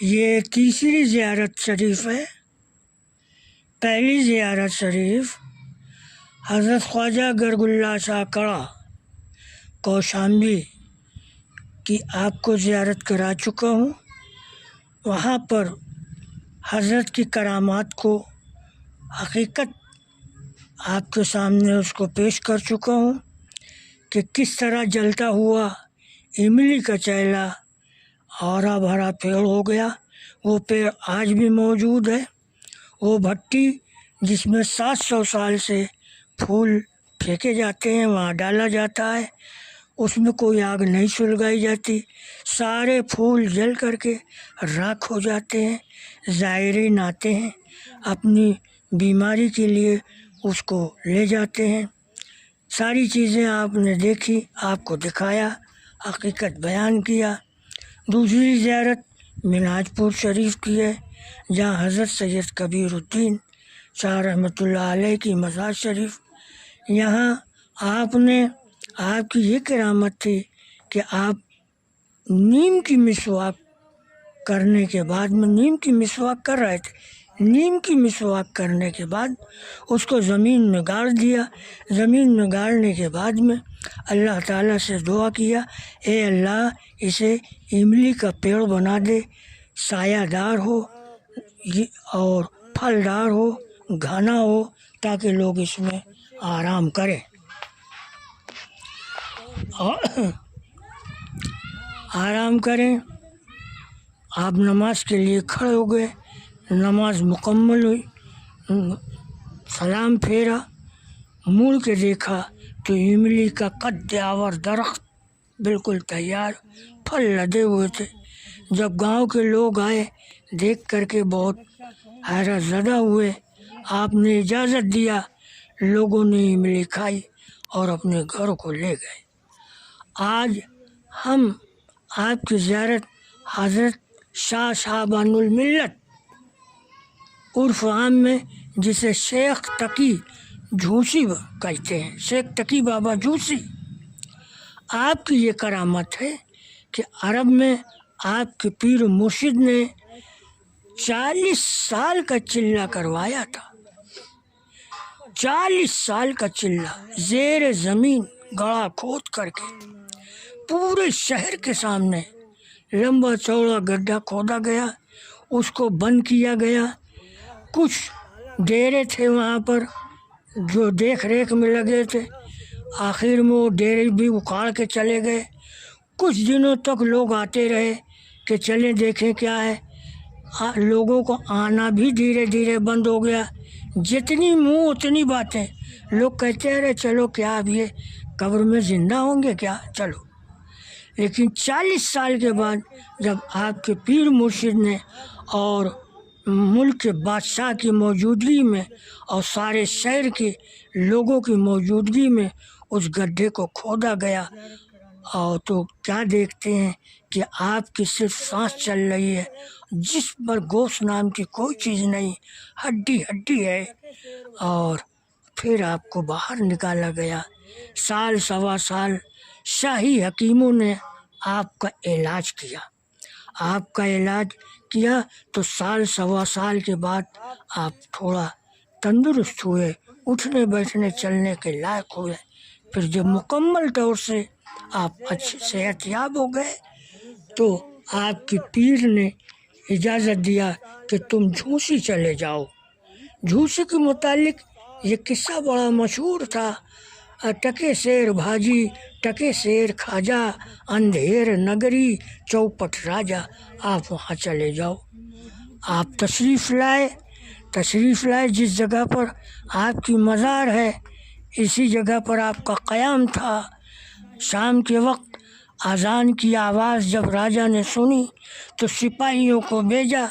یہ تیسری زیارت شریف ہے۔ پہلی زیارت شریف حضرت خواجہ گرگ اللہ شاہ کڑا کوشامبی کی آپ کو زیارت کرا چکا ہوں۔ وہاں پر حضرت کی کرامات کو حقیقت آپ کے سامنے اس کو پیش کر چکا ہوں کہ کس طرح جلتا ہوا املی کا چیلا ہرا بھرا پیڑ ہو گیا۔ وہ پیڑ آج بھی موجود ہے۔ وہ بھٹی جس میں 700 سال سے پھول پھینکے جاتے ہیں وہاں ڈالا جاتا ہے، اس میں کوئی آگ نہیں سلگائی جاتی، سارے پھول جل کر کے راکھ ہو جاتے ہیں۔ زائرین آتے ہیں، اپنی بیماری کے لیے اس کو لے جاتے ہیں۔ ساری چیزیں آپ نے دیکھی، آپ کو دکھایا، حقیقت بیان کیا۔ دوسری زیارت منہاج پور شریف کی ہے، جہاں حضرت سید کبیر الدین شاہ رحمۃ اللہ علیہ کی مزار شریف۔ یہاں آپ کی یہ کرامت تھی کہ آپ نیم کی مسواک کرنے کے بعد میں نیم کی مسواک کر رہے تھے، نیم کی مسواک کرنے کے بعد اس کو زمین میں گاڑ دیا۔ زمین میں گاڑنے کے بعد میں اللہ تعالیٰ سے دعا کیا، اے اللہ اسے املی کا پیڑ بنا دے، سایہ دار ہو اور پھلدار ہو، گھنا ہو، تاکہ لوگ اس میں آرام کریں۔ آرام کریں۔ آپ نماز کے لیے کھڑے ہو گئے، نماز مکمل ہوئی، سلام پھیرا، مڑ کے دیکھا تو املی کا قد آور درخت بالکل تیار، پھل لدے ہوئے تھے۔ جب گاؤں کے لوگ آئے دیکھ کر کے بہت حیرت زدہ ہوئے۔ آپ نے اجازت دیا، لوگوں نے املی کھائی اور اپنے گھروں کو لے گئے۔ آج ہم آپ کی زیارت حضرت شاہ صاحبان الملت عرف عام میں جسے شیخ تقی جھوسی کہتے ہیں، شیخ تقی بابا جھوسی، آپ کی یہ کرامت ہے کہ عرب میں آپ کے پیر مرشد نے 40 سال کا چلہ کروایا تھا۔ 40 سال کا چلہ زیر زمین گڑھا کھود کر کے پورے شہر کے سامنے لمبا چوڑا گڈھا کھودا گیا، اس کو بند کیا گیا۔ کچھ ڈیرے تھے وہاں پر جو دیکھ ریکھ میں لگے تھے، آخر میں وہ ڈیرے بھی اکھاڑ کے چلے گئے۔ کچھ دنوں تک لوگ آتے رہے کہ چلیں دیکھیں کیا ہے۔ لوگوں کو آنا بھی دھیرے دھیرے بند ہو گیا۔ جتنی منہ اتنی باتیں، لوگ کہتے رہے چلو کیا اب یہ قبر میں زندہ ہوں گے کیا، چلو۔ لیکن 40 سال کے بعد جب آپ کے پیر مرشد نے اور ملک کے بادشاہ کی موجودگی میں اور سارے شہر کے لوگوں کی موجودگی میں اس گڈھے کو کھودا گیا، اور تو کیا دیکھتے ہیں کہ آپ کی صرف سانس چل رہی ہے، جسم پر گوشت نام کی کوئی چیز نہیں، ہڈی ہڈی ہے۔ اور پھر آپ کو باہر نکالا گیا۔ سال سوا سال شاہی حکیموں نے آپ کا علاج کیا۔ آپ کا علاج کیا تو سال سوا سال کے بعد آپ تھوڑا تندرست ہوئے، اٹھنے بیٹھنے چلنے کے لائق ہوئے۔ پھر جب مکمل طور سے آپ اچھے صحت یاب ہو گئے تو آپ کی پیر نے اجازت دیا کہ تم جھوسی چلے جاؤ۔ جھوسی کے متعلق یہ قصہ بڑا مشہور تھا، ٹکے سیر بھاجی ٹکے سیر کھاجا، اندھیر نگری چوپٹ راجا۔ آپ وہاں چلے جاؤ۔ آپ تشریف لائے جس جگہ پر آپ کی مزار ہے، اسی جگہ پر آپ کا قیام تھا۔ شام کے وقت اذان کی آواز جب راجا نے سنی تو سپاہیوں کو بھیجا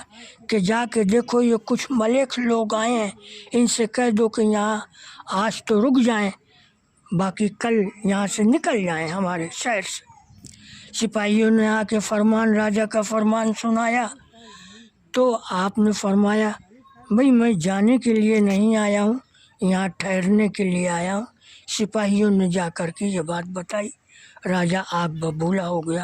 کہ جا کے دیکھو یہ کچھ ملیک لوگ آئے ہیں، ان سے کہہ دو کہ یہاں آج تو رک جائیں، باقی کل یہاں سے نکل جائیں ہمارے شہر سے۔ سپاہیوں نے آ کے راجا کا فرمان سنایا تو آپ نے فرمایا بھئی میں جانے کے لیے نہیں آیا ہوں، یہاں ٹھہرنے کے لیے آیا ہوں۔ سپاہیوں نے جا کر کے یہ بات بتائی، راجا آگ ببولا ہو گیا،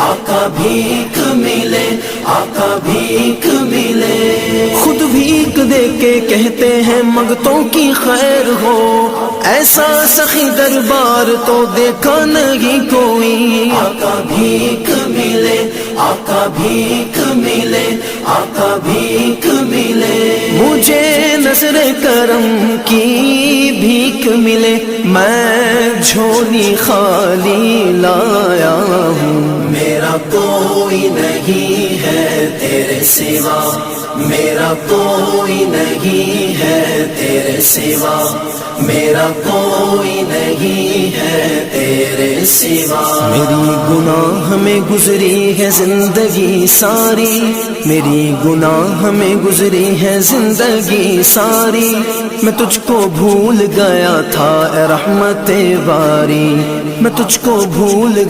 آقا بھیک ملے، آقا بھیک ملے. خود بھیک دے کے کہتے ہیں منگتوں کی خیر ہو، ایسا سخی دربار تو دیکھا نہیں کوئی. آقا بھیک ملے، آقا بھیک ملے، آقا بھیک ملے. مجھے نظر کرم کی بھیک ملے، میں جھولی خالی لایا ہوں. میرا کوئی نہیں ہے تیرے سوا، میرا کوئی نہیں ہے تیرے سوا، میرا کوئی نہیں ہے تیرے سوا. میری گناہ میں گزری ہے زندگی ساری، میری گناہ میں گزری ہے زندگی ساری. میں تجھ کو بھول گیا تھا اے رحمت باری، میں تجھ کو بھول